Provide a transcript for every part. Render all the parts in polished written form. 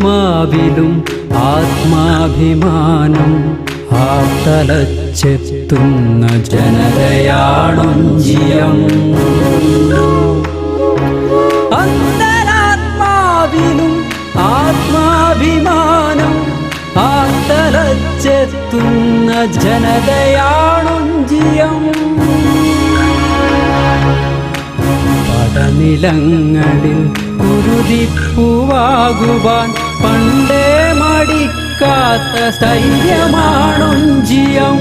ആത്മാവിലും ആത്മാഭിമാനം ആർത്തലച്ചെത്തുന്ന ജനതയാണൊഞ്ചിയം. അന്തരാത്മാവിലും ആത്മാഭിമാനം ആർത്തലച്ചെത്തുന്ന ജനതയാണൊഞ്ചിയം. പടനിലങ്ങളിൽ കുരുതിപ്പൂവാകുവാൻ പണ്ടേ മടിക്കാത്ത സ്ഥൈര്യമാണൊഞ്ചിയം.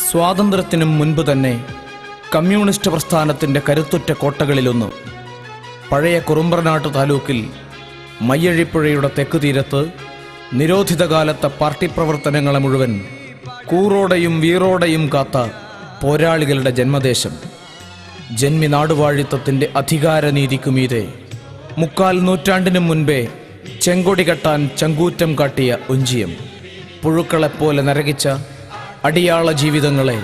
സ്വാതന്ത്ര്യത്തിനും മുൻപ് തന്നെ കമ്മ്യൂണിസ്റ്റ് പ്രസ്ഥാനത്തിൻ്റെ കരുത്തുറ്റ കോട്ടകളിലൊന്ന് പഴയ കുറുമ്പ്രനാട്ട് താലൂക്കിൽ മയ്യഴിപ്പുഴയുടെ തെക്ക് തീരത്ത് നിരോധിത കാലത്തെ പാർട്ടി പ്രവർത്തനങ്ങളെ മുഴുവൻ കൂറോടെയും വീറോടെയും കാത്ത പോരാളികളുടെ ജന്മദേശം. ജന്മി നാടുവാഴിത്തത്തിൻ്റെ അധികാരനീതിക്കുമീതെ 3/4 നൂറ്റാണ്ടിനും മുൻപേ ചെങ്കൊടി കെട്ടാൻ ചങ്കൂറ്റം കാട്ടിയ ഒഞ്ചിയം. പുഴുക്കളെപ്പോലെ നരകിച്ച അടിയാള ജീവിതങ്ങളെ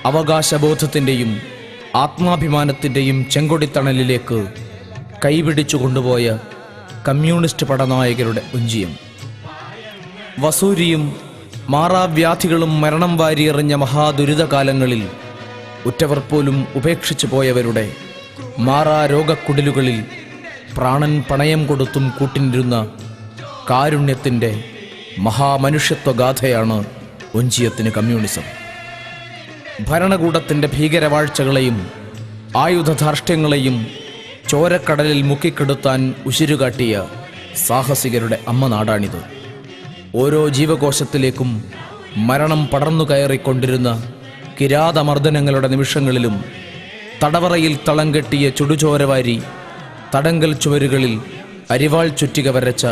അവകാശബോധത്തിൻ്റെയും ആത്മാഭിമാനത്തിൻ്റെയും ചെങ്കൊടിത്തണലിലേക്ക് കൈപിടിച്ചു കൊണ്ടുപോയ കമ്മ്യൂണിസ്റ്റ് പടനായകരുടെ ഒഞ്ചിയം. വസൂരിയും മാറാവ്യാധികളും മരണം വാരിയെറിഞ്ഞ മഹാദുരിതകാലങ്ങളിൽ ഉറ്റവർ പോലും ഉപേക്ഷിച്ചു പോയവരുടെ മാറാരോഗക്കുടിലുകളിൽ പ്രാണൻ പണയം കൊടുത്തും കൂട്ടിനിരുന്ന കാരുണ്യത്തിൻ്റെ മഹാമനുഷ്യത്വഗാഥയാണ് ഒഞ്ചിയത്തിന് കമ്മ്യൂണിസം. ഭരണകൂടത്തിൻ്റെ ഭീകരവാഴ്ചകളെയും ആയുധധാർഷ്ട്യങ്ങളെയും ചോരക്കടലിൽ മുക്കിക്കെടുത്താൻ ഉശിരുകാട്ടിയ സാഹസികരുടെ അമ്മ നാടാണിത്. ഓരോ ജീവകോശത്തിലേക്കും മരണം പടർന്നു കയറിക്കൊണ്ടിരുന്ന കിരാതമർദ്ദനങ്ങളുടെ നിമിഷങ്ങളിലും തടവറയിൽ തളം കെട്ടിയ ചുടുചോരവാരി തടങ്കൽ ചുവരുകളിൽ അരിവാൾ ചുറ്റിക വരച്ച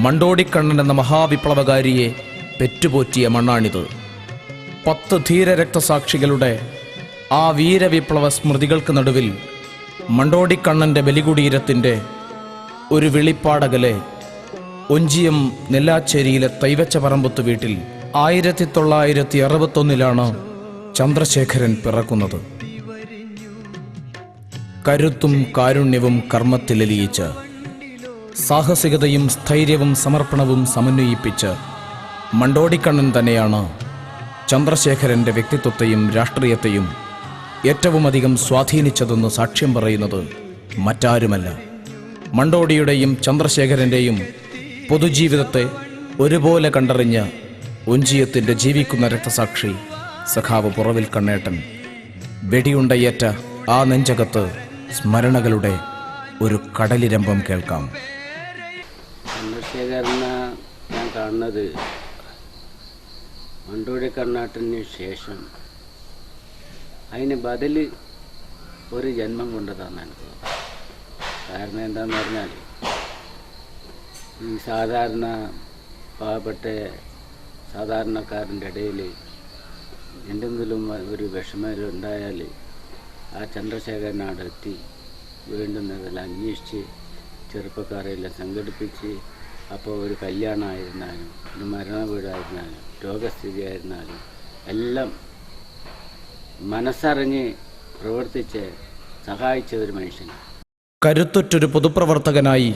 മണ്ടോടിക്കണ്ണൻ എന്ന മഹാവിപ്ലവകാരിയെ പെറ്റുപോറ്റിയ മണ്ണാണിത്. 10 ധീരരക്തസാക്ഷികളുടെ ആ വീരവിപ്ലവ സ്മൃതികൾക്ക് നടുവിൽ മണ്ടോടിക്കണ്ണൻ്റെ ബലികുടീരത്തിൻ്റെ ഒരു വെളിപ്പാടകലെ ഒഞ്ചിയം നെല്ലാച്ചേരിയിലെ തൈവച്ച പറമ്പത്ത് വീട്ടിൽ 1961 ചന്ദ്രശേഖരൻ പിറക്കുന്നത്. കരുത്തും കാരുണ്യവും കർമ്മത്തിലലിയിച്ച് സാഹസികതയും സ്ഥൈര്യവും സമർപ്പണവും സമന്വയിപ്പിച്ച് മണ്ടോടിക്കണ്ണൻ തന്നെയാണ് ചന്ദ്രശേഖരൻ്റെ വ്യക്തിത്വത്തെയും രാഷ്ട്രീയത്തെയും ഏറ്റവുമധികം സ്വാധീനിച്ചതെന്ന് സാക്ഷ്യം പറയുന്നത് മറ്റാരുമല്ല, മണ്ടോടിയുടെയും ചന്ദ്രശേഖരൻ്റെയും പൊതുജീവിതത്തെ ഒരുപോലെ കണ്ടറിഞ്ഞ ഒഞ്ചിയത്തിൻ്റെ ജീവിക്കുന്ന രക്തസാക്ഷി സഖാവ് പുറവിൽ കണ്ണേട്ടൻ. വെടിയുണ്ടയേറ്റ ആ നെഞ്ചകത്ത് സ്മരണകളുടെ ഒരു കടലിരമ്പം കേൾക്കാം. ചന്ദ്രശേഖരനെ ഞാൻ കാണുന്നത് മണ്ടോടി കർണാട്ടിന് ശേഷം അതിന് ബദൽ ഒരു ജന്മം കൊണ്ടതാണ് എനിക്ക്. കാരണം എന്താണെന്ന് പറഞ്ഞാൽ ഈ സാധാരണ പാവപ്പെട്ട സാധാരണക്കാരൻ്റെ ഇടയിൽ എന്തെങ്കിലും ഒരു വിഷമം ഉണ്ടായാൽ ആ ചന്ദ്രശേഖരനോട് എത്തി വേണ്ടുന്നതെല്ലാം അന്വേഷിച്ച് ചെറുപ്പക്കാരെല്ലാം സംഘടിപ്പിച്ച് അപ്പോൾ ഒരു കല്യാണമായിരുന്നാലും ഒരു മരണ വീടായിരുന്നാലും രോഗസ്ഥിതി ആയിരുന്നാലും എല്ലാം മനസ്സറിഞ്ഞ് പ്രവർത്തിച്ച് സഹായിച്ച ഒരു മനുഷ്യൻ. കരുത്തുറ്റൊരു പൊതുപ്രവർത്തകനായി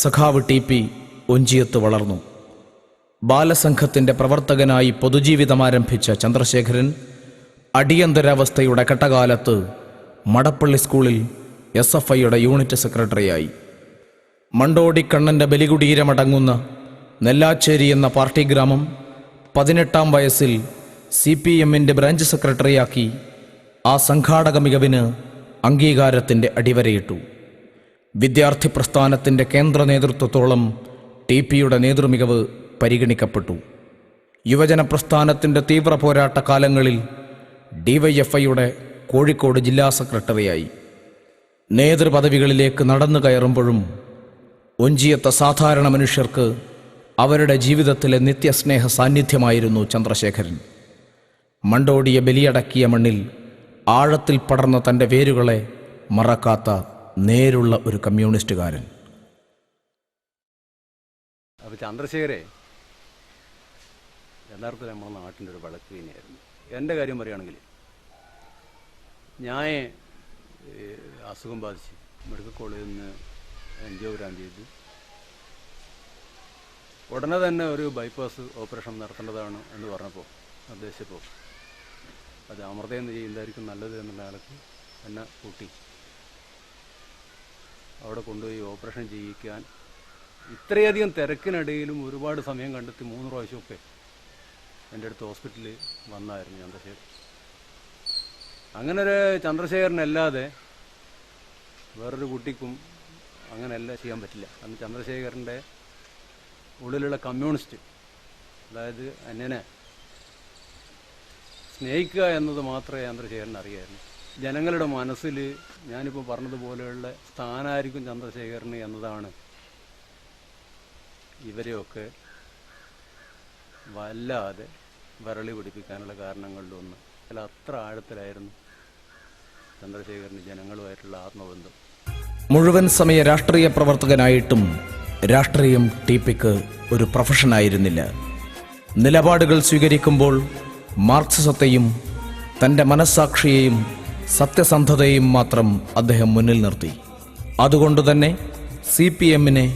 സഖാവ് ടി.പി. ഒഞ്ചിയത്ത് വളർന്നു. ബാലസംഘത്തിൻ്റെ പ്രവർത്തകനായി പൊതുജീവിതമാരംഭിച്ച ചന്ദ്രശേഖരൻ അടിയന്തരാവസ്ഥയുടെ കെട്ടകാലത്ത് മടപ്പള്ളി സ്കൂളിൽ SFIയുടെ യൂണിറ്റ് സെക്രട്ടറിയായി. മണ്ടോടിക്കണ്ണൻ്റെ ബലികുടീരമടങ്ങുന്ന നെല്ലാച്ചേരി എന്ന പാർട്ടി ഗ്രാമം 18-ാം വയസ്സിൽ CPMൻ്റെ ബ്രാഞ്ച് സെക്രട്ടറിയാക്കി ആ സംഘാടക മികവിന് അംഗീകാരത്തിൻ്റെ അടിവരയിട്ടു. വിദ്യാർത്ഥി പ്രസ്ഥാനത്തിൻ്റെ കേന്ദ്ര നേതൃത്വത്തോളം ടി.പിയുടെ നേതൃമികവ് പരിഗണിക്കപ്പെട്ടു. യുവജന പ്രസ്ഥാനത്തിൻ്റെ തീവ്ര പോരാട്ട കാലങ്ങളിൽ DYFIയുടെ കോഴിക്കോട് ജില്ലാ സെക്രട്ടറിയായി. നേതൃപദവികളിലേക്ക് നടന്നു കയറുമ്പോഴും ഒഞ്ചിയത്തെ സാധാരണ മനുഷ്യർക്ക് അവരുടെ ജീവിതത്തിലെ നിത്യസ്നേഹ സാന്നിധ്യമായിരുന്നു ചന്ദ്രശേഖരൻ. മണ്ടോടിയെ ബലിയടക്കിയ മണ്ണിൽ ആഴത്തിൽ പടർന്ന തൻ്റെ വേരുകളെ മറക്കാത്ത നേരുള്ള ഒരു കമ്മ്യൂണിസ്റ്റുകാരൻ. അപ്പോൾ ചന്ദ്രശേഖരെ യഥാർത്ഥത്തിൽ നമ്മുടെ നാട്ടിൻ്റെ ഒരു വിളക്ക് തന്നെയായിരുന്നു. എൻ്റെ കാര്യം പറയുകയാണെങ്കിൽ ഞാൻ അസുഖം ബാധിച്ച് മെഡിക്കൽ കോളേജിൽ നിന്ന് എൻജിയോഗ്രാം ചെയ്തു. ഉടനെ തന്നെ ഒരു ബൈപ്പാസ് ഓപ്പറേഷൻ നടത്തേണ്ടതാണ് എന്ന് പറഞ്ഞപ്പോൾ നിർദ്ദേശിച്ചപ്പോൾ അത് അമൃതയിൽ നിന്ന് ചെയ്യുന്നതായിരിക്കും നല്ലത് എന്നുള്ള ആൾക്ക് എന്നെ കൂട്ടി അവിടെ കൊണ്ടുപോയി ഓപ്പറേഷൻ ചെയ്യിക്കാൻ ഇത്രയധികം തിരക്കിനിടയിലും ഒരുപാട് സമയം കണ്ടെത്തി 3 പ്രാവശ്യമൊക്കെ എൻ്റെ അടുത്ത് ഹോസ്പിറ്റലിൽ വന്നായിരുന്നു ചന്ദ്രശേഖർ. അങ്ങനെ ഒരു ചന്ദ്രശേഖരനല്ലാതെ വേറൊരു കുട്ടിക്കും അങ്ങനെയല്ല ചെയ്യാൻ പറ്റില്ല. കാരണം ചന്ദ്രശേഖരൻ്റെ ഉള്ളിലുള്ള കമ്മ്യൂണിസ്റ്റ്, അതായത് എന്നെ സ്നേഹിക്കുക എന്നത് മാത്രമേ ചന്ദ്രശേഖരൻ അറിയായിരുന്നു. ജനങ്ങളുടെ മനസ്സിൽ ഞാനിപ്പോൾ പറഞ്ഞതുപോലെയുള്ള സ്ഥാനമായിരിക്കും ചന്ദ്രശേഖരന് എന്നതാണ് ഇവരെയൊക്കെ വല്ലാതെ വരളി പിടിപ്പിക്കാനുള്ള കാരണങ്ങളിലൊന്ന്. അതിൽ അത്ര ആഴത്തിലായിരുന്നു ചന്ദ്രശേഖരന് ജനങ്ങളുമായിട്ടുള്ള ആത്മബന്ധം. മുഴുവൻ സമയ രാഷ്ട്രീയ പ്രവർത്തകനായിട്ടും രാഷ്ട്രീയം ടി.പിക്ക് ഒരു പ്രൊഫഷനായിരുന്നില്ല. നിലപാടുകൾ സ്വീകരിക്കുമ്പോൾ മാർക്സിസത്തെയും തൻ്റെ മനസ്സാക്ഷിയെയും സത്യസന്ധതയും മാത്രം അദ്ദേഹം മുന്നിൽ നിർത്തി. അതുകൊണ്ടുതന്നെ CPM-നെ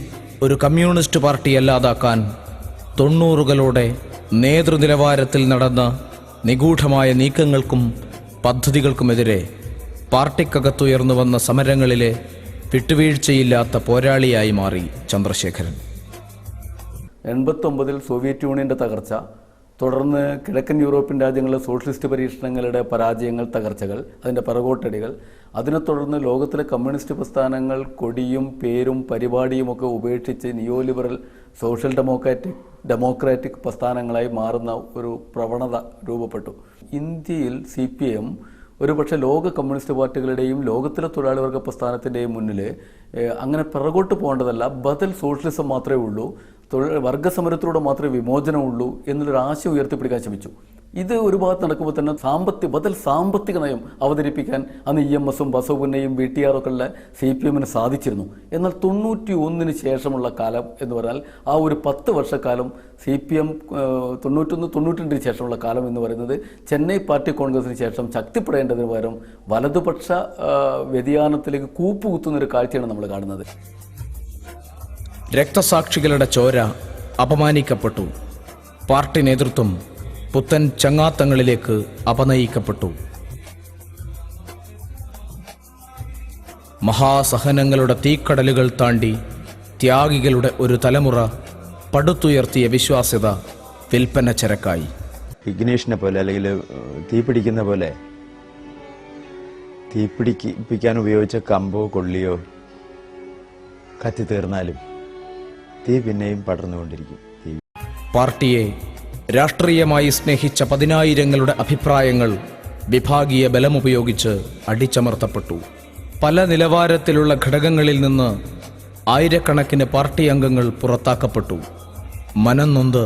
ഒരു കമ്മ്യൂണിസ്റ്റ് പാർട്ടി അല്ലാതാക്കാൻ 90കളുടെ നേതൃനിലവാരത്തിൽ നടന്ന നിഗൂഢമായ നീക്കങ്ങൾക്കും പദ്ധതികൾക്കുമെതിരെ പാർട്ടിക്കകത്തുയർന്നു വന്ന സമരങ്ങളിലെ വിട്ടുവീഴ്ചയില്ലാത്ത പോരാളിയായി മാറി ചന്ദ്രശേഖരൻ. 89-ൽ സോവിയറ്റ് യൂണിയൻ്റെ തകർച്ച, തുടർന്ന് കിഴക്കൻ യൂറോപ്യൻ രാജ്യങ്ങളിലെ സോഷ്യലിസ്റ്റ് പരീക്ഷണങ്ങളുടെ പരാജയങ്ങൾ, തകർച്ചകൾ, അതിൻ്റെ പിറകോട്ടടികൾ, അതിനെ തുടർന്ന് ലോകത്തിലെ കമ്മ്യൂണിസ്റ്റ് പ്രസ്ഥാനങ്ങൾ കൊടിയും പേരും പരിപാടിയുമൊക്കെ ഉപേക്ഷിച്ച് നിയോലിബറൽ സോഷ്യൽ ഡെമോക്രാറ്റിക് പ്രസ്ഥാനങ്ങളായി മാറുന്ന ഒരു പ്രവണത രൂപപ്പെട്ടു. ഇന്ത്യയിൽ CPM ഒരുപക്ഷെ ലോക കമ്മ്യൂണിസ്റ്റ് പാർട്ടികളുടെയും ലോകത്തിലെ തൊഴിലാളി വർഗ പ്രസ്ഥാനത്തിൻ്റെയും മുന്നിൽ അങ്ങനെ പിറകോട്ട് പോകേണ്ടതല്ല, ബദൽ സോഷ്യലിസം മാത്രമേ ഉള്ളൂ, വർഗസമരത്തിലൂടെ മാത്രമേ വിമോചനമുള്ളൂ എന്നുള്ളൊരു ആശയം ഉയർത്തിപ്പിടിക്കാൻ ശ്രമിച്ചു. ഇത് ഒരു ഭാഗത്ത് നടക്കുമ്പോൾ തന്നെ ബദൽ സാമ്പത്തിക നയം അവതരിപ്പിക്കാൻ അന്ന് EMS-ഉം ബസവണ്ണയും VTR-ഒക്കെ ഉള്ള CPM-ന് സാധിച്ചിരുന്നു. എന്നാൽ 91-ന് ശേഷമുള്ള കാലം എന്ന് പറഞ്ഞാൽ ആ ഒരു 10 വർഷക്കാലം CPM 91-92 ശേഷമുള്ള കാലം എന്ന് പറയുന്നത് ചെന്നൈ പാർട്ടി കോൺഗ്രസിന് ശേഷം ശക്തിപ്പെടേണ്ടതിന് പകരം വലതുപക്ഷ വ്യതിയാനത്തിലേക്ക് കൂപ്പുകുത്തുന്നൊരു കാഴ്ചയാണ് നമ്മൾ കാണുന്നത്. രക്തസാക്ഷികളുടെ ചോര അപമാനിക്കപ്പെട്ടു. പാർട്ടി നേതൃത്വം പുത്തൻ ചങ്ങാത്തങ്ങളിലേക്ക് അപനയിക്കപ്പെട്ടു. മഹാസഹനങ്ങളുടെ തീക്കടലുകൾ താണ്ടി ത്യാഗികളുടെ ഒരു തലമുറ പടുത്തുയർത്തിയ വിശ്വാസ്യത വിൽപ്പന ചരക്കായി. ഇഗ്നീഷിനെ പോലെ അല്ലെങ്കിൽ തീപിടിക്കുന്ന പോലെ തീപിടിപ്പിക്കാൻ ഉപയോഗിച്ച കമ്പോ കൊള്ളിയോ കത്തി തീർന്നാലും തീ പിന്നെയും പടർന്നുകൊണ്ടിരിക്കും. പാർട്ടിയെ രാഷ്ട്രീയമായി സ്നേഹിച്ച 10,000ങ്ങളുടെ അഭിപ്രായങ്ങൾ വിഭാഗീയ ബലമുപയോഗിച്ച് അടിച്ചമർത്തപ്പെട്ടു. പല നിലവാരത്തിലുള്ള ഘടകങ്ങളിൽ നിന്ന് ആയിരക്കണക്കിന് പാർട്ടി അംഗങ്ങൾ പുറത്താക്കപ്പെട്ടു. മനംനൊന്ത്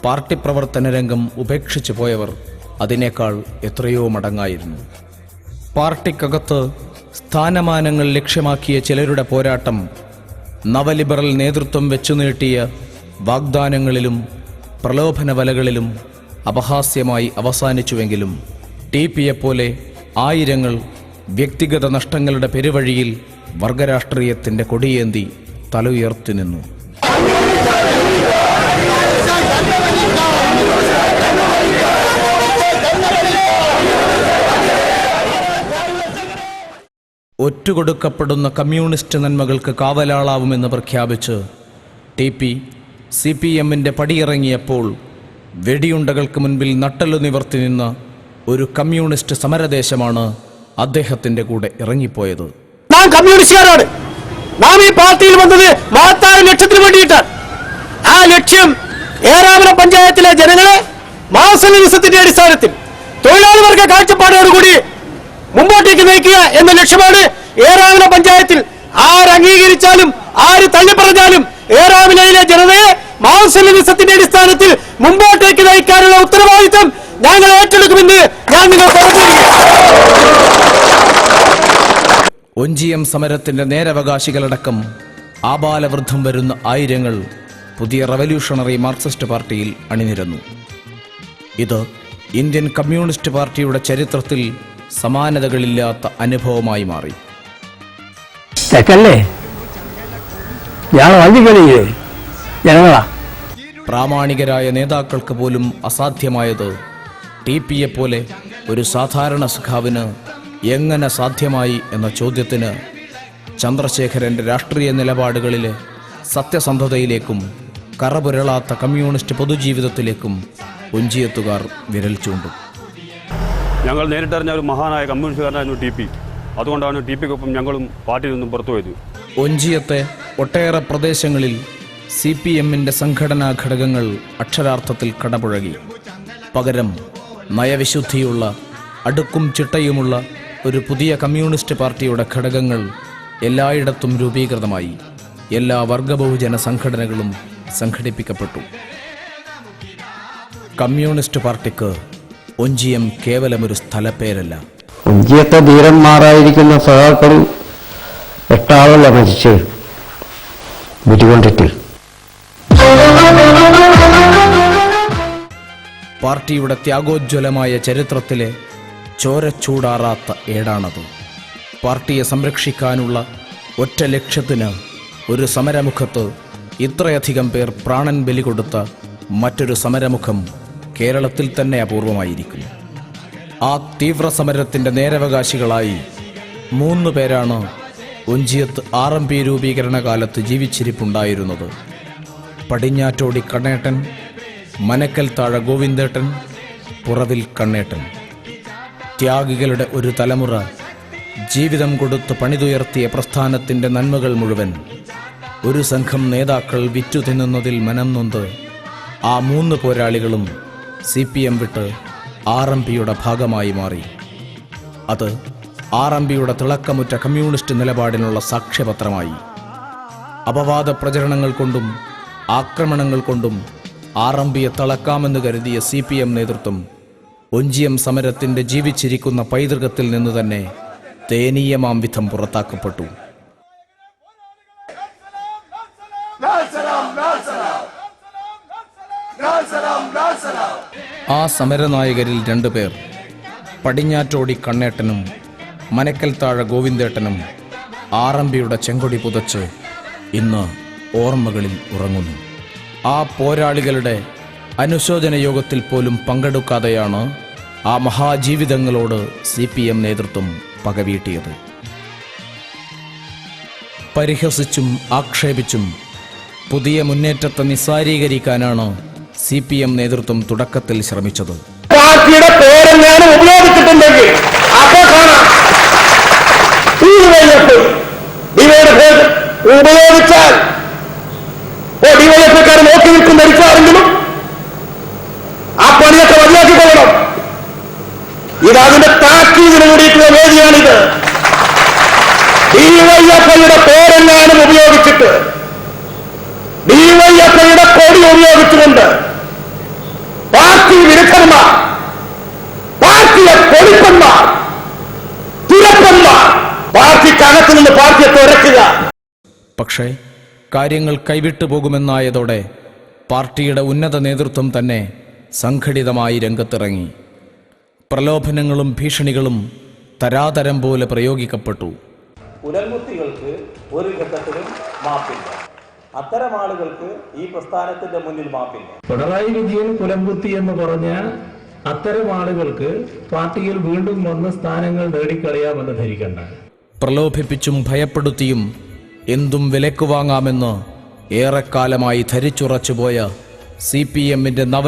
പാർട്ടി പ്രവർത്തന രംഗം ഉപേക്ഷിച്ചു പോയവർ അതിനേക്കാൾ എത്രയോ മടങ്ങായിരുന്നു. പാർട്ടിക്കകത്ത് സ്ഥാനമാനങ്ങൾ ലക്ഷ്യമാക്കിയ ചിലരുടെ പോരാട്ടം നവലിബറൽ നേതൃത്വം വെച്ചു നീട്ടിയ വാഗ്ദാനങ്ങളിലും പ്രലോഭന വലകളിലും അപഹാസ്യമായി അവസാനിച്ചുവെങ്കിലും ടി.പിയെപ്പോലെ ആയിരങ്ങൾ വ്യക്തിഗത നഷ്ടങ്ങളുടെ പെരുവഴിയിൽ വർഗരാഷ്ട്രീയത്തിൻ്റെ കൊടിയേന്തി തലയുയർത്തി നിന്നു. ഒറ്റുകൊടുക്കപ്പെടുന്ന കമ്മ്യൂണിസ്റ്റ് നന്മകൾക്ക് കാവലാളാവുമെന്ന് പ്രഖ്യാപിച്ച് ടി.പി CPM-ന്റെ പടിയിറങ്ങിയപ്പോൾ വെടിയുണ്ടകൾക്ക് മുൻപിൽ നട്ടലു നിവർത്തി നിന്ന ഒരു കമ്മ്യൂണിസ്റ്റ് സമരദേശമാണ് അദ്ദേഹത്തിന്റെ കൂടെ ഇറങ്ങിപ്പോയത്. നാം കമ്മ്യൂണിസ്റ്റുകാരാണ്. നാം ഈ പാർട്ടിയിൽ വന്നത് മഹത്തായ ലക്ഷ്യത്തിന് വേണ്ടിയിട്ടാണ്. ആ ലക്ഷ്യം ഏറാമല പഞ്ചായത്തിലെ ജനങ്ങളെ മാർക്സിസത്തിന്റെ അടിസ്ഥാനത്തിൽ തൊഴിലാളി വർഗ കാഴ്ചപ്പാടോടുകൂടി മുമ്പോട്ടേക്ക് നയിക്കുക എന്ന ലക്ഷ്യമാണ് ഏറാമല പഞ്ചായത്തിൽ. ആര് അംഗീകരിച്ചാലും ആര് തള്ളിപ്പറഞ്ഞാലും ഏറാമലയിലെ ജനതയെ മാർക്സിസത്തിന്റെ അടിസ്ഥാനത്തിൽ മുമ്പോട്ടേക്ക് നയിക്കാനുള്ള ഉത്തരവാദിത്വം ഞങ്ങൾ ഏറ്റെടുക്കുമെന്ന് ഞാൻ നിങ്ങൾക്ക് ഒഞ്ചിയം സമരത്തിന്റെ നേരവകാശികളടക്കം ആബാലവൃദ്ധം വരുന്ന ആയിരങ്ങൾ പുതിയ റവല്യൂഷണറി മാർക്സിസ്റ്റ് പാർട്ടിയിൽ അണിനിരന്നു. ഇത് ഇന്ത്യൻ കമ്മ്യൂണിസ്റ്റ് പാർട്ടിയുടെ ചരിത്രത്തിൽ സമാനതകളില്ലാത്ത അനുഭവമായി മാറി. തെക്കല്ലേ ഞാൻ വഞ്ചിക്കളിയേ ജനങ്ങളാ. പ്രാമാണികരായ നേതാക്കൾക്ക് പോലും അസാധ്യമായത് ടിപിയെപ്പോലെ ഒരു സാധാരണ സഖാവിന് എങ്ങനെ സാധ്യമായി എന്ന ചോദ്യത്തിന് ചന്ദ്രശേഖരന്റെ രാഷ്ട്രീയ നിലപാടുകളിലെ സത്യസന്ധതയിലേക്കും കറപുരളാത്ത കമ്മ്യൂണിസ്റ്റ് പൊതുജീവിതത്തിലേക്കും ഒഞ്ചിയത്തുകാർ വിരൽ ചൂണ്ടും. ഞങ്ങൾ നേരിട്ടറിഞ്ഞ ഒരു മഹാനായ കമ്മ്യൂണിസ്റ്റുകാരനായിരുന്നു ടി പി. അതുകൊണ്ടാണ് ടി പിക്കൊപ്പം ഞങ്ങളും പാർട്ടിയിൽ നിന്നും പുറത്തുപോയത്. ഒഞ്ചിയത്തെ ഒട്ടേറെ പ്രദേശങ്ങളിൽ CPM-ന്റെ സംഘടനാ ഘടകങ്ങൾ അക്ഷരാർത്ഥത്തിൽ കടപുഴകി. പകരം നയവിശുദ്ധിയുള്ള അടുക്കും ചിട്ടയുമുള്ള ഒരു പുതിയ കമ്മ്യൂണിസ്റ്റ് പാർട്ടിയുടെ ഘടകങ്ങൾ എല്ലായിടത്തും രൂപീകൃതമായി. എല്ലാ വർഗബഹുജന സംഘടനകളും സംഘടിപ്പിക്കപ്പെട്ടു. കമ്മ്യൂണിസ്റ്റ് പാർട്ടിക്ക് ഒഞ്ചിയം കേവലമൊരു സ്ഥലപ്പേരല്ല. ഒഞ്ചിയത്തെ ധീരന്മാരായിരിക്കുന്ന സഹാക്കൾ 8 ആളല്ല മരിച്ച് ബുദ്ധികൊണ്ടിട്ട്. പാർട്ടിയുടെ ത്യാഗോജ്വലമായ ചരിത്രത്തിലെ ചോരച്ചൂടാറാത്ത ഏടാണത്. പാർട്ടിയെ സംരക്ഷിക്കാനുള്ള ഒറ്റ ലക്ഷ്യത്തിന് ഒരു സമരമുഖത്ത് ഇത്രയധികം പേർ പ്രാണൻ ബലി കൊടുത്ത മറ്റൊരു സമരമുഖം കേരളത്തിൽ തന്നെ അപൂർവമായിരിക്കും. ആ തീവ്ര സമരത്തിൻ്റെ നേരവകാശികളായി 3 പേരാണ് ഒഞ്ചിയത്ത് RMP രൂപീകരണ കാലത്ത് ജീവിച്ചിരിപ്പുണ്ടായിരുന്നത്. പടിഞ്ഞാറ്റോടി കണ്ണേട്ടൻ, മനക്കൽ താഴ ഗോവിന്ദേട്ടൻ, പുറവിൽ കണ്ണേട്ടൻ. ത്യാഗികളുടെ ഒരു തലമുറ ജീവിതം കൊടുത്ത് പണിതുയർത്തിയ പ്രസ്ഥാനത്തിൻ്റെ നന്മകൾ മുഴുവൻ ഒരു സംഘം നേതാക്കൾ വിറ്റു തിന്നുന്നതിൽ മനം നൊന്ത് ആ 3 പോരാളികളും CPM വിട്ട് RMPയുടെ ഭാഗമായി മാറി. അത് RMPയുടെ തിളക്കമുറ്റ കമ്മ്യൂണിസ്റ്റ് നിലപാടിനുള്ള സാക്ഷ്യപത്രമായി. അപവാദ പ്രചരണങ്ങൾ കൊണ്ടും ആക്രമണങ്ങൾ കൊണ്ടും RMPയെ തളക്കാമെന്ന് കരുതിയ CPM നേതൃത്വം ഒഞ്ചിയം സമരത്തിൻ്റെ ജീവിച്ചിരിക്കുന്ന പൈതൃകത്തിൽ നിന്ന് തന്നെ ദയനീയമാം വിധം പുറത്താക്കപ്പെട്ടു. ആ സമരനായകരിൽ 2 പേർ പടിഞ്ഞാറ്റോടി കണ്ണേട്ടനും മനക്കൽ താഴ ഗോവിന്ദേട്ടനും RMPയുടെ ചെങ്കൊടി പുതച്ച് ഇന്ന് ഓർമ്മകളിൽ ഉറങ്ങുന്നു. ആ പോരാളികളുടെ അനുശോചന യോഗത്തിൽ പോലും പങ്കെടുക്കാതെയാണ് ആ മഹാജീവിതങ്ങളോട് CPM നേതൃത്വം പകവീട്ടിയത്. പരിഹസിച്ചും ആക്ഷേപിച്ചും പുതിയ മുന്നേറ്റത്തെ നിസ്സാരീകരിക്കാനാണ് CPM നേതൃത്വം തുടക്കത്തിൽ ശ്രമിച്ചത്. പാർട്ടിയുടെ പേരെങ്ങാനും ഉപയോഗിച്ചിട്ടുണ്ടെങ്കിൽ അപ്പോൾ കാണാം ഉപയോഗിച്ചാൽ ഡിവൈഎഫ്ഐക്കാർ നോക്കി നിൽക്കുന്ന ധരിച്ചാണെങ്കിലും ആ പണിയൊക്കെ മതിയാക്കിക്കൊള്ളണം. ഇതതിന്റെ താക്കീതിന് കൂടിയിട്ടുള്ള വേദിയാണിത്. ഡിവൈഎഫ്ഐയുടെ പേരെങ്ങാനും ഉപയോഗിച്ചിട്ട് ഡിവൈഎഫ്ഐയുടെ കൊടി ഉപയോഗിച്ചുകൊണ്ട് പാർട്ടി വിരുദ്ധന്മാർ, പാർട്ടിയെ പൊളിപ്പന്മാർ, തുരപ്പന്മാർ പാർട്ടിക്കകത്തു നിന്ന് പാർട്ടിയെ തുരക്കുക. പക്ഷേ കാര്യങ്ങൾ കൈവിട്ടു പോകുമെന്നായതോടെ പാർട്ടിയുടെ ഉന്നത നേതൃത്വം തന്നെ സംഘടിതമായി രംഗത്തിറങ്ങി. പ്രലോഭനങ്ങളും ഭീഷണികളും തരാതരം പോലെ പ്രയോഗിക്കപ്പെട്ടു. പുലൽമുത്തികൾക്ക് ഒരു ഘട്ടത്തിലും മാപ്പില്ല. അത്തരം ആളുകൾക്ക് ഈ പ്രസ്ഥാനത്തിന്റെ മുന്നിൽ മാപ്പില്ല. പിണറായി വിജയൻ കുലംകുത്തി എന്ന് പറഞ്ഞ അത്തരം ആളുകൾക്ക് പാർട്ടിയിൽ വീണ്ടും വന്ന് സ്ഥാനങ്ങൾ നേടിക്കളയാമെന്ന് ധരിക്കണ്ട. പ്രലോഭിപ്പിച്ചും ഭയപ്പെടുത്തിയും എന്തും വിലക്കു വാങ്ങാമെന്ന് ഏറെക്കാലമായി ധരിച്ചുറച്ചുപോയ CPM-ന്റെ